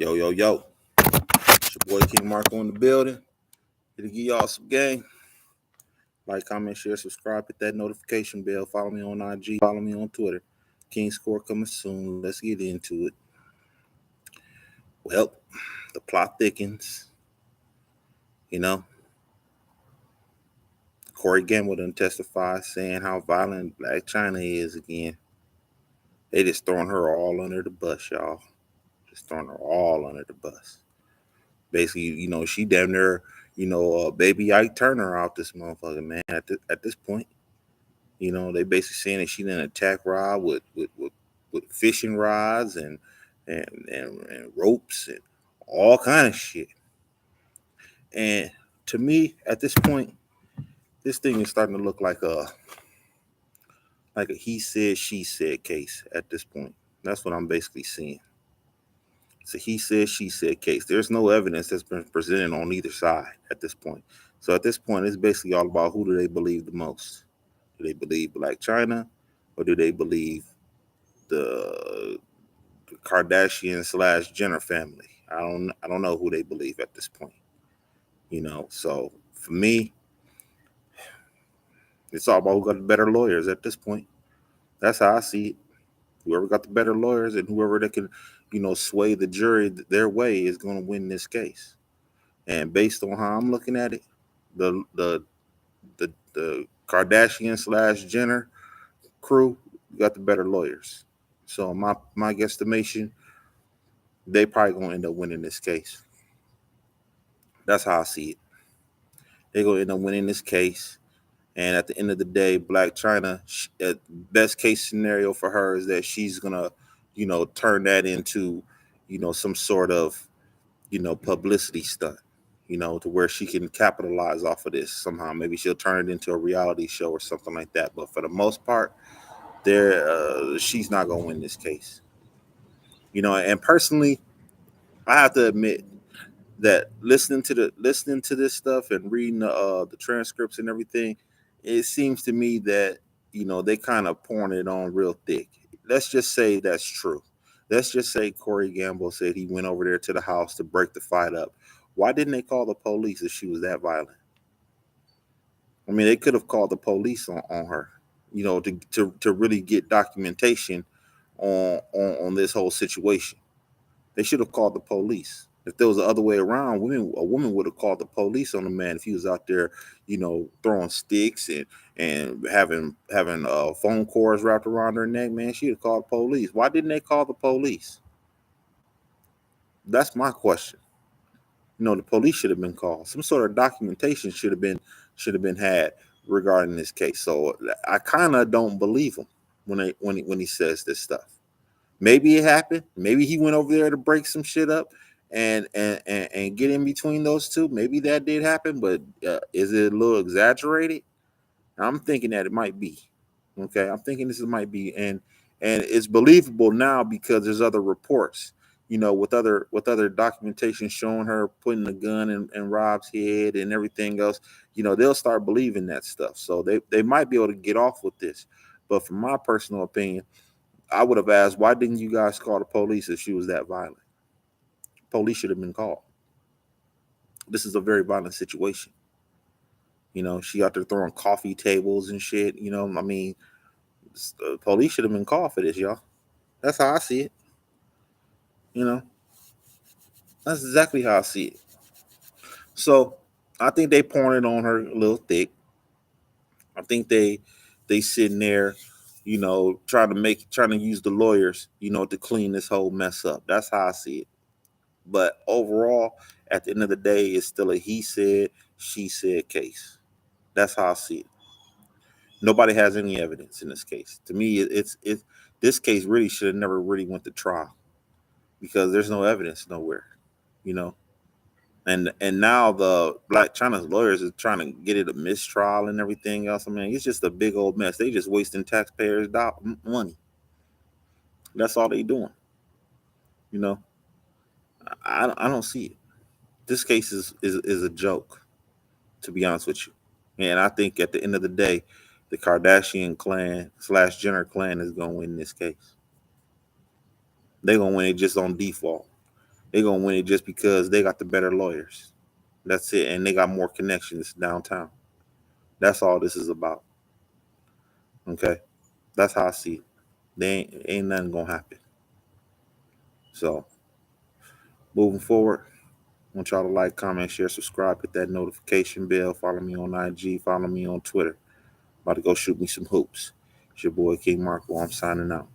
Yo, yo, yo. It's your boy King Marko in the building. Here to give y'all some game. Like, comment, share, subscribe, hit that notification bell. Follow me on IG. Follow me on Twitter. King Score coming soon. Let's get into it. Well, the plot thickens. You know, Corey Gamble done testified saying how violent Blac Chyna is again. They just throwing her all under the bus, y'all. Just throwing her all under the bus. Basically, she damn near, baby Ike Turner out this motherfucker, man, at this point. They basically saying that she didn't attack Rob with fishing rods and ropes and all kind of shit. And to me, at this point, this thing is starting to look like a he said she said case at this point. That's what I'm basically seeing. It's a he said she said case. There's no evidence that's been presented on either side at this point. So at this point, it's basically all about who do they believe the most. Do they believe Blac Chyna, or do they believe the Kardashian / Jenner family? I don't know who they believe at this point. So for me, it's all about who got the better lawyers at this point. That's how I see it. Whoever got the better lawyers and whoever that can, sway the jury their way is going to win this case. And based on how I'm looking at it, the Kardashian / Jenner crew got the better lawyers. So my guesstimation, they probably gonna end up winning this case. That's how I see it. They're gonna end up winning this case. And at the end of the day, Blac Chyna, best case scenario for her is that she's gonna, turn that into, some sort of, publicity stunt, to where she can capitalize off of this somehow. Maybe she'll turn it into a reality show or something like that. But for the most part, she's not gonna win this case. And personally, I have to admit that listening to this stuff and reading the transcripts and everything, it seems to me that they kind of pouring it on real thick. Let's just say that's true. Let's just say Corey Gamble said he went over there to the house to break the fight up. Why didn't they call the police if she was that violent? I mean, they could have called the police on her, to really get documentation on this whole situation. They should have called the police. If there was the other way around, a woman would have called the police on the man if he was out there, throwing sticks and having phone cords wrapped around her neck. Man, she'd have called the police. Why didn't they call the police? That's my question. The police should have been called. Some sort of documentation should have been had regarding this case. So I kind of don't believe him when he says this stuff. Maybe it happened. Maybe he went over there to break some shit up and get in between those two. Maybe that did happen, but is it a little exaggerated? I'm thinking that it might be. Okay, I'm thinking this might be, and it's believable now because there's other reports, with other documentation showing her putting the gun in Rob's head and everything else. They'll start believing that stuff. So they might be able to get off with this. But from my personal opinion, I would have asked, why didn't you guys call the police if she was that violent? Police should have been called. This is a very violent situation. She out there throwing coffee tables and shit. I mean, police should have been called for this, y'all. That's how I see it. That's exactly how I see it. So I think they pouring it on her a little thick. I think they sitting there, trying to use the lawyers, to clean this whole mess up. That's how I see it. But overall, at the end of the day, it's still a he said, she said case. That's how I see it. Nobody has any evidence in this case. To me, it's this case really should have never really went to trial because there's no evidence nowhere, you know. And now the Blac Chyna's lawyers are trying to get it a mistrial and everything else. I mean, it's just a big old mess. They just wasting taxpayers' money. That's all they doing. You know, I don't see it. This case is a joke, to be honest with you. And I think at the end of the day, the Kardashian clan / Jenner clan is gonna win this case. They're gonna win it just on default. They're gonna win it just because they got the better lawyers. That's it, and they got more connections downtown. That's all this is about. Okay, that's how I see it. Ain't nothing gonna happen. So moving forward, I want y'all to like, comment, share, subscribe, hit that notification bell. Follow me on IG. Follow me on Twitter. About to go shoot me some hoops. It's your boy King Marko. I'm signing out.